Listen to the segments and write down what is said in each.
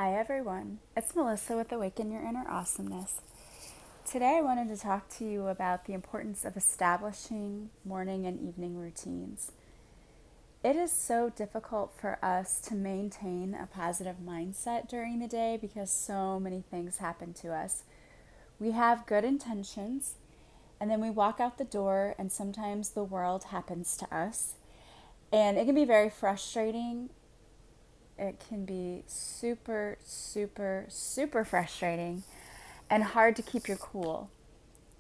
Hi everyone, it's Melissa with Awaken Your Inner Awesomeness. Today I wanted to talk to you about the importance of establishing morning and evening routines. It is so difficult for us to maintain a positive mindset during the day because so many things happen to us. We have good intentions and then we walk out the door and sometimes the world happens to us. And it can be very frustrating. It can be super frustrating and hard to keep your cool.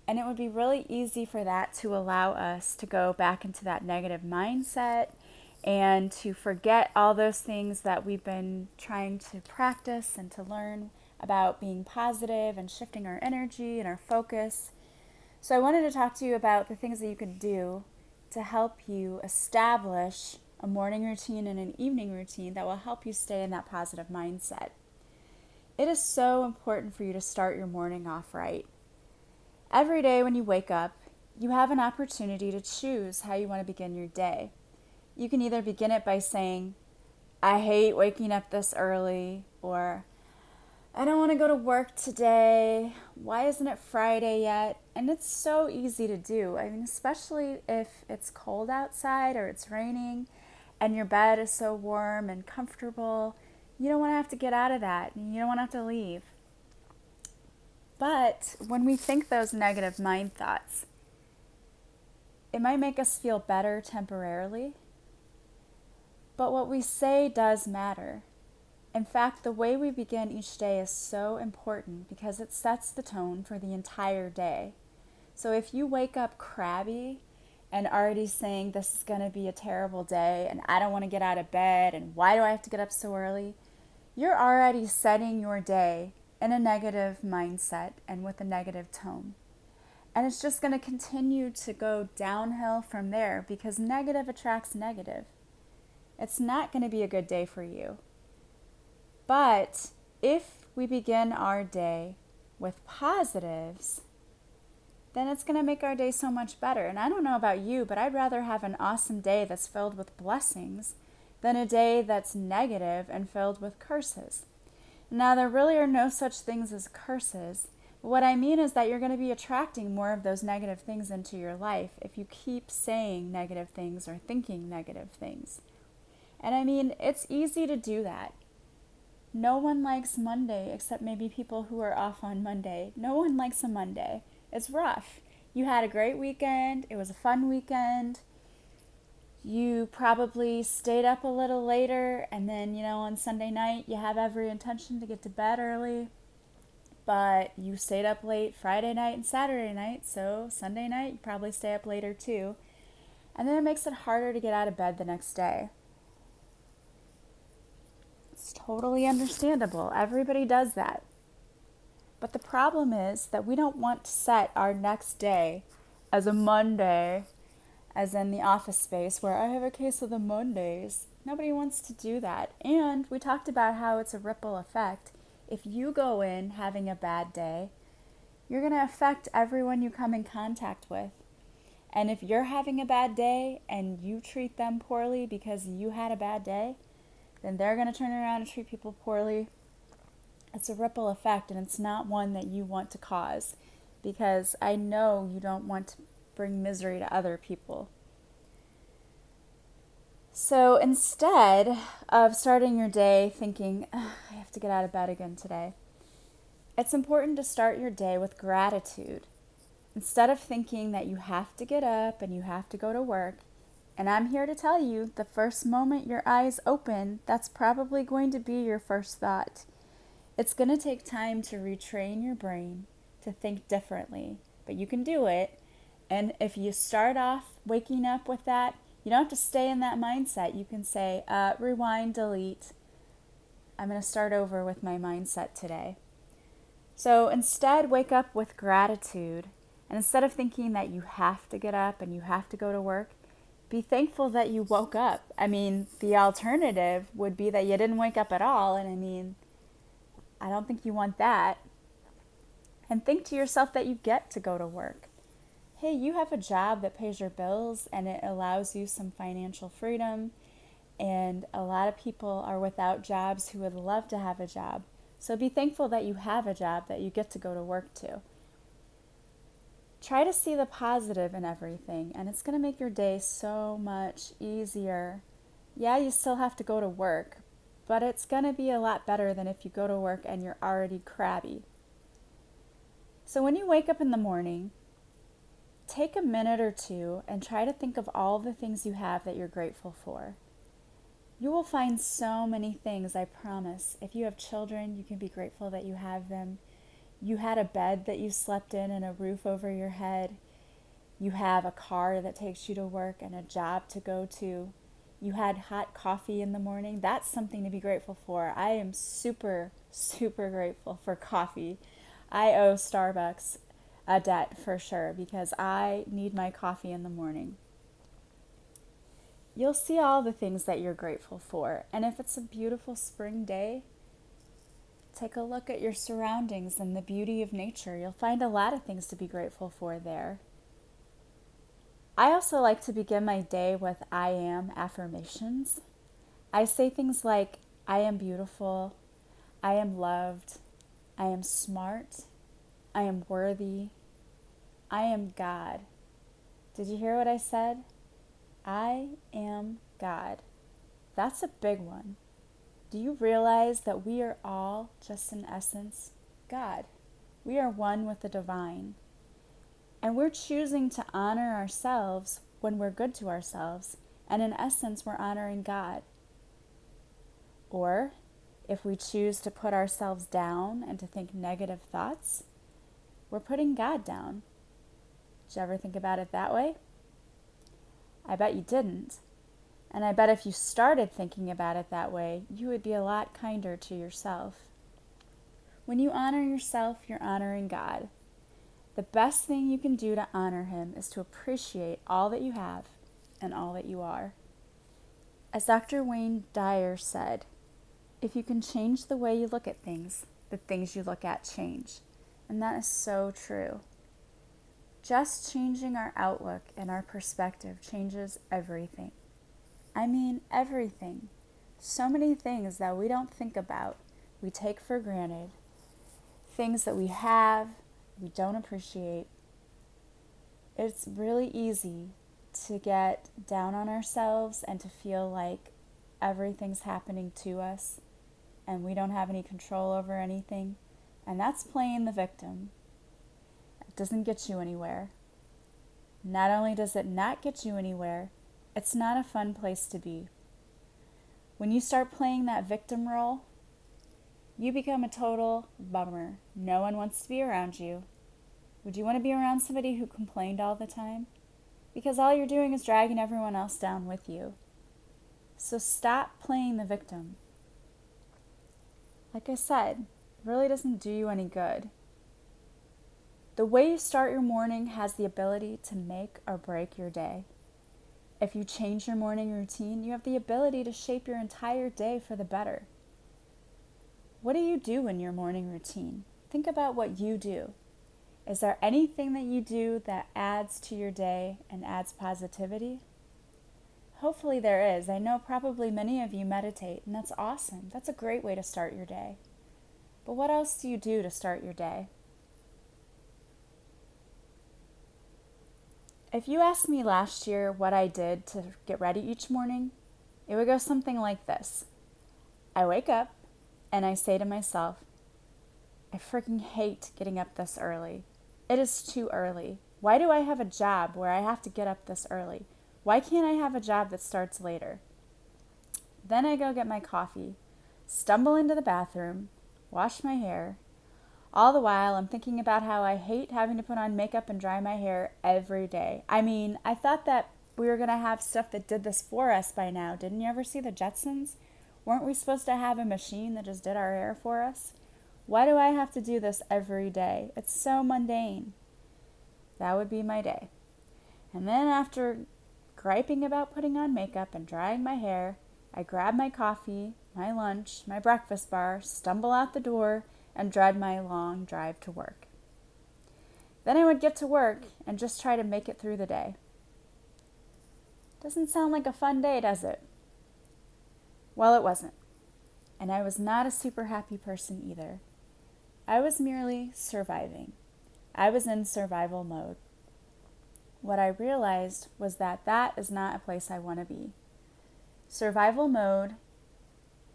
And it would be really easy for that to allow us to go back into that negative mindset and to forget all those things that we've been trying to practice and to learn about being positive and shifting our energy and our focus. So I wanted to talk to you about the things that you can do to help you establish a morning routine and an evening routine that will help you stay in that positive mindset. It is so important for you to start your morning off right. Every day when you wake up, you have an opportunity to choose how you want to begin your day. You can either begin it by saying, I hate waking up this early, or I don't want to go to work today. Why isn't it Friday yet? And it's so easy to do. I mean, especially if it's cold outside or it's raining and your bed is so warm and comfortable. You don't want to have to get out of that. You don't want to have to leave. But when we think those negative mind thoughts, it might make us feel better temporarily. But what we say does matter. In fact, the way we begin each day is so important because it sets the tone for the entire day. So if you wake up crabby and already saying this is going to be a terrible day and I don't want to get out of bed and why do I have to get up so early, you're already setting your day in a negative mindset and with a negative tone. And it's just going to continue to go downhill from there because negative attracts negative. It's not going to be a good day for you. But if we begin our day with positives, then it's going to make our day so much better. And I don't know about you, but I'd rather have an awesome day that's filled with blessings than a day that's negative and filled with curses. Now, there really are no such things as curses. But what I mean is that you're going to be attracting more of those negative things into your life if you keep saying negative things or thinking negative things. And I mean, it's easy to do that. No one likes Monday except maybe people who are off on Monday. No one likes a Monday. It's rough. You had a great weekend. It was a fun weekend. You probably stayed up a little later, and then, on Sunday night, you have every intention to get to bed early. But you stayed up late Friday night and Saturday night, so Sunday night, you probably stay up later too. And then it makes it harder to get out of bed the next day. It's totally understandable. Everybody does that. But the problem is that we don't want to set our next day as a Monday, as in the office space where I have a case of the Mondays. Nobody wants to do that. And we talked about how it's a ripple effect. If you go in having a bad day, you're going to affect everyone you come in contact with. And if you're having a bad day and you treat them poorly because you had a bad day, then they're going to turn around and treat people poorly. It's a ripple effect, and it's not one that you want to cause because I know you don't want to bring misery to other people. So instead of starting your day thinking, I have to get out of bed again today, it's important to start your day with gratitude. Instead of thinking that you have to get up and you have to go to work, and I'm here to tell you, the first moment your eyes open, that's probably going to be your first thought. It's going to take time to retrain your brain to think differently, but you can do it. And if you start off waking up with that, you don't have to stay in that mindset. You can say, rewind, delete. I'm going to start over with my mindset today. So instead, wake up with gratitude. And instead of thinking that you have to get up and you have to go to work, be thankful that you woke up. I mean, the alternative would be that you didn't wake up at all. And I mean, I don't think you want that. And think to yourself that you get to go to work. Hey, you have a job that pays your bills and it allows you some financial freedom. and a lot of people are without jobs who would love to have a job. So be thankful that you have a job that you get to go to work to. Try to see the positive in everything, and it's going to make your day so much easier. Yeah, you still have to go to work, but it's going to be a lot better than if you go to work and you're already crabby. So when you wake up in the morning, take a minute or two and try to think of all the things you have that you're grateful for. You will find so many things, I promise. If you have children, you can be grateful that you have them. You had a bed that you slept in and a roof over your head. You have a car that takes you to work and a job to go to. You had hot coffee in the morning. That's something to be grateful for. I am super, super grateful for coffee. I owe Starbucks a debt for sure because I need my coffee in the morning. You'll see all the things that you're grateful for. And if it's a beautiful spring day, take a look at your surroundings and the beauty of nature. You'll find a lot of things to be grateful for there. I also like to begin my day with I am affirmations. I say things like, I am beautiful, I am loved, I am smart, I am worthy, I am God. Did you hear what I said? I am God. That's a big one. Do you realize that we are all, just in essence, God? We are one with the divine. And we're choosing to honor ourselves when we're good to ourselves. And in essence, we're honoring God. Or if we choose to put ourselves down and to think negative thoughts, we're putting God down. Did you ever think about it that way? I bet you didn't. And I bet if you started thinking about it that way, you would be a lot kinder to yourself. When you honor yourself, you're honoring God. The best thing you can do to honor Him is to appreciate all that you have and all that you are. As Dr. Wayne Dyer said, if you can change the way you look at things, the things you look at change. And that is so true. Just changing our outlook and our perspective changes everything. I mean everything. So many things that we don't think about, we take for granted. Things that we have, we don't appreciate. It's really easy to get down on ourselves and to feel like everything's happening to us and we don't have any control over anything. And that's playing the victim. It doesn't get you anywhere. Not only does it not get you anywhere, it's not a fun place to be. When you start playing that victim role, you become a total bummer. No one wants to be around you. Would you want to be around somebody who complained all the time? Because all you're doing is dragging everyone else down with you. So stop playing the victim. Like I said, it really doesn't do you any good. The way you start your morning has the ability to make or break your day. If you change your morning routine, you have the ability to shape your entire day for the better. What do you do in your morning routine? Think about what you do. Is there anything that you do that adds to your day and adds positivity? Hopefully there is. I know probably many of you meditate, and that's awesome. That's a great way to start your day. But what else do you do to start your day? If you asked me last year what I did to get ready each morning, it would go something like this. I wake up and I say to myself, I freaking hate getting up this early. It is too early. Why do I have a job where I have to get up this early? Why can't I have a job that starts later? Then I go get my coffee, stumble into the bathroom, wash my hair. All the while, I'm thinking about how I hate having to put on makeup and dry my hair every day. I mean, I thought that we were going to have stuff that did this for us by now. Didn't you ever see the Jetsons? Weren't we supposed to have a machine that just did our hair for us? Why do I have to do this every day? It's so mundane. That would be my day. And then after griping about putting on makeup and drying my hair, I grab my coffee, my lunch, my breakfast bar, stumble out the door, and dread my long drive to work. Then I would get to work and just try to make it through the day. Doesn't sound like a fun day, does it? Well, it wasn't. And I was not a super happy person either. I was merely surviving. I was in survival mode. What I realized was that that is not a place I want to be. Survival mode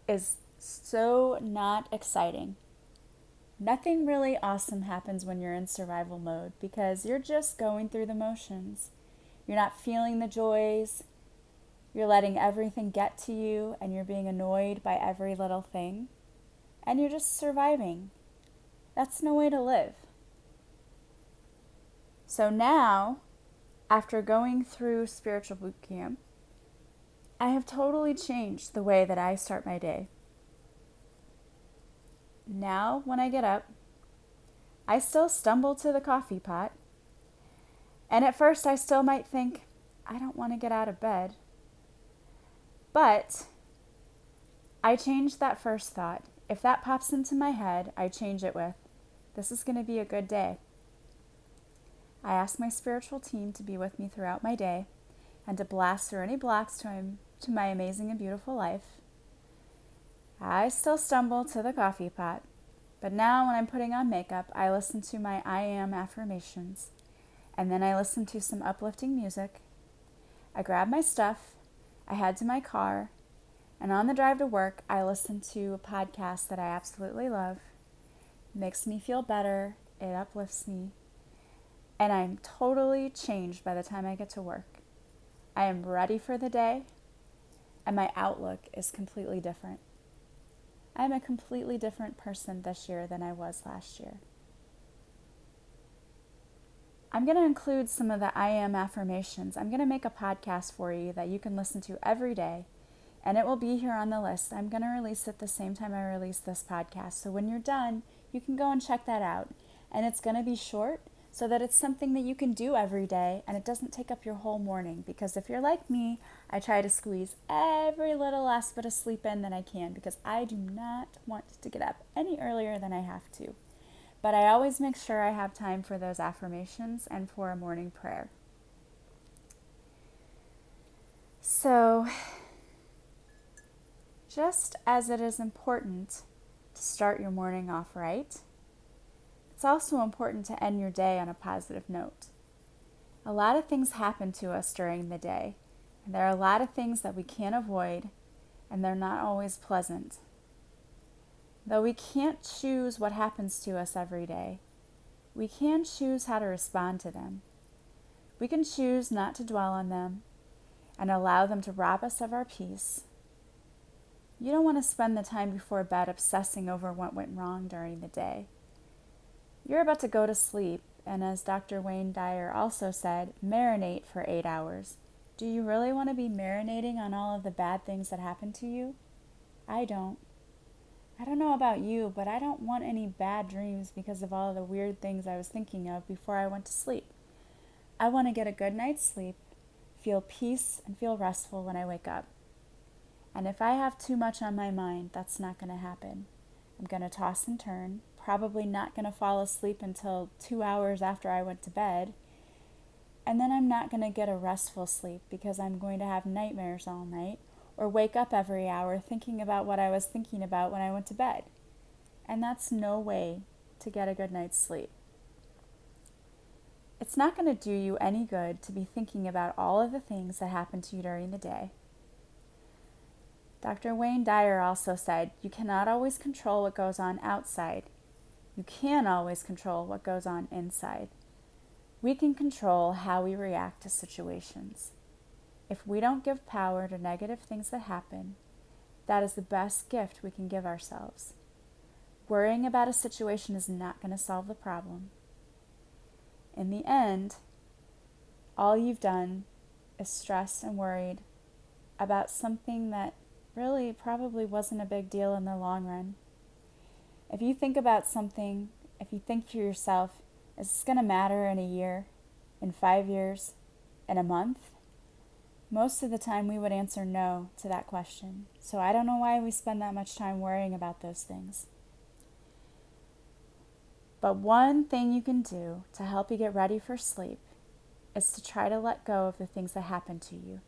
is so not exciting. Nothing really awesome happens when you're in survival mode because you're just going through the motions. You're not feeling the joys. You're letting everything get to you and you're being annoyed by every little thing. And you're just surviving. That's no way to live. So now, after going through spiritual boot camp, I have totally changed the way that I start my day. Now, when I get up, I still stumble to the coffee pot. And at first, I still might think, I don't want to get out of bed. But I change that first thought. If that pops into my head, I change it with, this is going to be a good day. I ask my spiritual team to be with me throughout my day and to blast through any blocks to my amazing and beautiful life. I still stumble to the coffee pot, but now when I'm putting on makeup, I listen to my I am affirmations, and then I listen to some uplifting music. I grab my stuff, I head to my car, and on the drive to work, I listen to a podcast that I absolutely love. It makes me feel better, it uplifts me, and I'm totally changed by the time I get to work. I am ready for the day, and my outlook is completely different. I'm a completely different person this year than I was last year. I'm going to include some of the I am affirmations. I'm going to make a podcast for you that you can listen to every day, and it will be here on the list. I'm going to release it the same time I release this podcast. So when you're done, you can go and check that out. And it's going to be short so that it's something that you can do every day and it doesn't take up your whole morning. Because if you're like me, I try to squeeze every little last bit of sleep in that I can because I do not want to get up any earlier than I have to. But I always make sure I have time for those affirmations and for a morning prayer. So, just as it is important to start your morning off right, it's also important to end your day on a positive note. A lot of things happen to us during the day, and there are a lot of things that we can't avoid, and they're not always pleasant. Though we can't choose what happens to us every day, we can choose how to respond to them. We can choose not to dwell on them and allow them to rob us of our peace. You don't want to spend the time before bed obsessing over what went wrong during the day. You're about to go to sleep, and as Dr. Wayne Dyer also said, marinate for 8 hours. Do you really want to be marinating on all of the bad things that happened to you? I don't. I don't know about you, but I don't want any bad dreams because of all of the weird things I was thinking of before I went to sleep. I want to get a good night's sleep, feel peace, and feel restful when I wake up. And if I have too much on my mind, that's not going to happen. I'm going to toss and turn, probably not going to fall asleep until 2 hours after I went to bed. And then I'm not going to get a restful sleep because I'm going to have nightmares all night or wake up every hour thinking about what I was thinking about when I went to bed. And that's no way to get a good night's sleep. It's not going to do you any good to be thinking about all of the things that happened to you during the day. Dr. Wayne Dyer also said, you cannot always control what goes on outside. You can always control what goes on inside. We can control how we react to situations. If we don't give power to negative things that happen, that is the best gift we can give ourselves. Worrying about a situation is not going to solve the problem. In the end, all you've done is stressed and worried about something that really probably wasn't a big deal in the long run. If you think about something, if you think to yourself, is this going to matter in a year, in 5 years, in a month? Most of the time we would answer no to that question. So I don't know why we spend that much time worrying about those things. But one thing you can do to help you get ready for sleep is to try to let go of the things that happen to you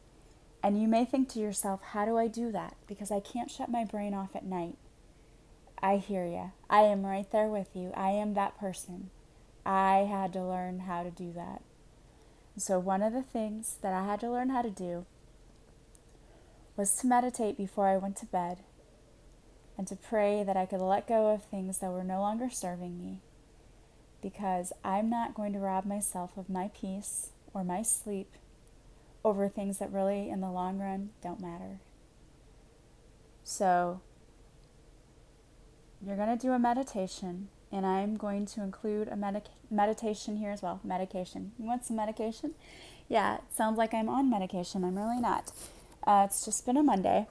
And you may think to yourself, how do I do that? Because I can't shut my brain off at night. I hear you. I am right there with you. I am that person. I had to learn how to do that. So one of the things that I had to learn how to do was to meditate before I went to bed and to pray that I could let go of things that were no longer serving me, because I'm not going to rob myself of my peace or my sleep over things that really in the long run don't matter. So you're going to do a meditation, and I'm going to include a meditation here as well. Medication. You want some medication? Yeah, it sounds like I'm on medication. I'm really not. It's just been a Monday.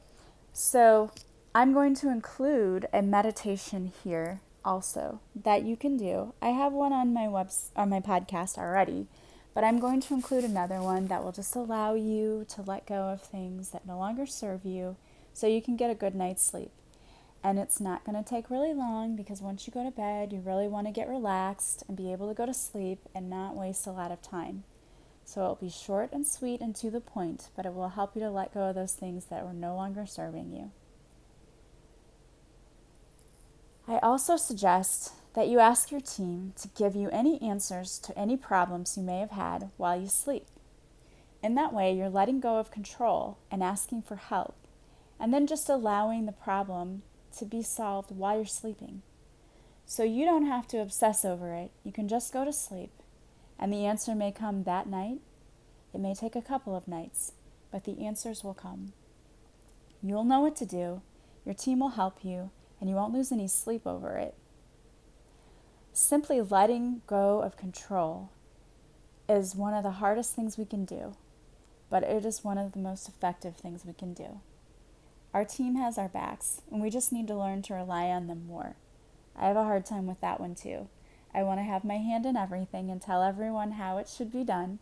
So I'm going to include a meditation here also that you can do. I have one on my my podcast already, but I'm going to include another one that will just allow you to let go of things that no longer serve you so you can get a good night's sleep. And it's not going to take really long, because once you go to bed, you really want to get relaxed and be able to go to sleep and not waste a lot of time. So it'll be short and sweet and to the point, but it will help you to let go of those things that were no longer serving you. I also suggest that you ask your team to give you any answers to any problems you may have had while you sleep. In that way, you're letting go of control and asking for help, and then just allowing the problem to be solved while you're sleeping. So you don't have to obsess over it. You can just go to sleep, and the answer may come that night. It may take a couple of nights, but the answers will come. You'll know what to do, your team will help you, and you won't lose any sleep over it. Simply letting go of control is one of the hardest things we can do, but it is one of the most effective things we can do. Our team has our backs, and we just need to learn to rely on them more. I have a hard time with that one too. I want to have my hand in everything and tell everyone how it should be done.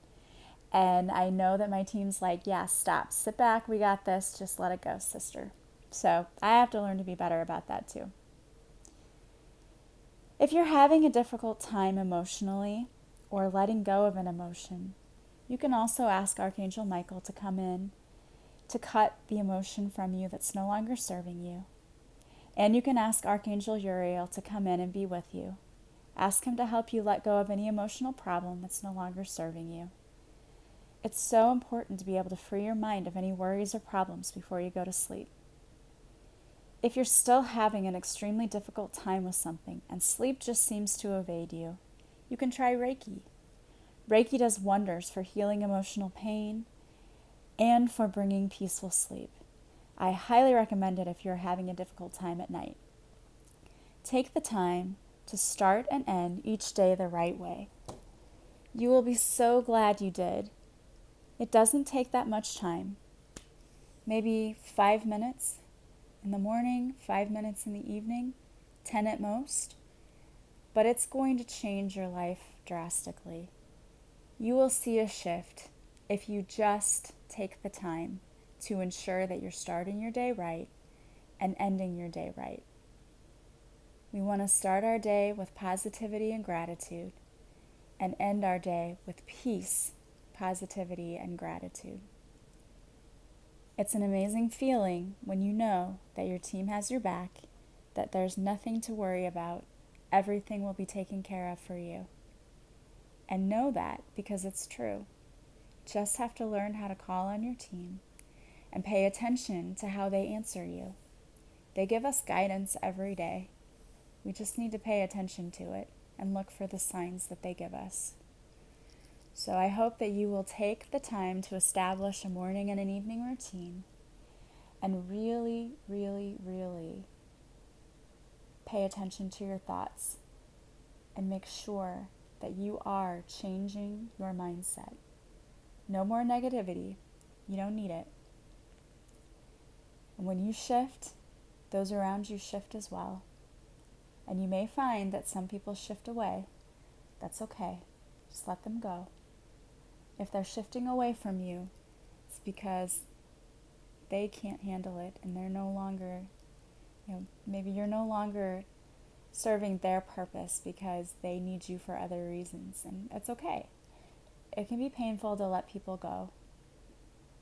And I know that my team's like, yeah, stop, sit back, we got this, just let it go, sister. So I have to learn to be better about that too. If you're having a difficult time emotionally or letting go of an emotion, you can also ask Archangel Michael to come in to cut the emotion from you that's no longer serving you. And you can ask Archangel Uriel to come in and be with you. Ask him to help you let go of any emotional problem that's no longer serving you. It's so important to be able to free your mind of any worries or problems before you go to sleep. If you're still having an extremely difficult time with something and sleep just seems to evade you, you can try Reiki. Reiki does wonders for healing emotional pain and for bringing peaceful sleep. I highly recommend it if you're having a difficult time at night. Take the time to start and end each day the right way. You will be so glad you did. It doesn't take that much time. Maybe 5 minutes in the morning, 5 minutes in the evening, 10 at most. But it's going to change your life drastically. You will see a shift if you just take the time to ensure that you're starting your day right and ending your day right. We want to start our day with positivity and gratitude and end our day with peace, positivity, and gratitude. It's an amazing feeling when you know that your team has your back, that there's nothing to worry about, everything will be taken care of for you. And know that because it's true. Just have to learn how to call on your team and pay attention to how they answer you. They give us guidance every day. We just need to pay attention to it and look for the signs that they give us. So I hope that you will take the time to establish a morning and an evening routine and really, really, really pay attention to your thoughts and make sure that you are changing your mindset. No more negativity. You don't need it. And when you shift, those around you shift as well. And you may find that some people shift away. That's okay. Just let them go. If they're shifting away from you, it's because they can't handle it and they're no longer, maybe you're no longer serving their purpose because they need you for other reasons. And it's okay. It can be painful to let people go.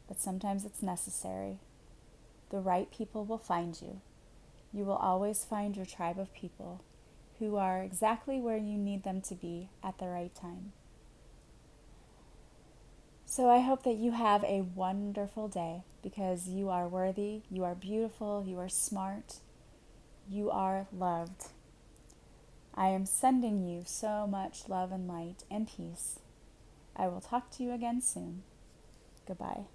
but sometimes it's necessary. The right people will find you. You will always find your tribe of people who are exactly where you need them to be at the right time. So I hope that you have a wonderful day, because you are worthy, you are beautiful, you are smart, you are loved. I am sending you so much love and light and peace. I will talk to you again soon. Goodbye.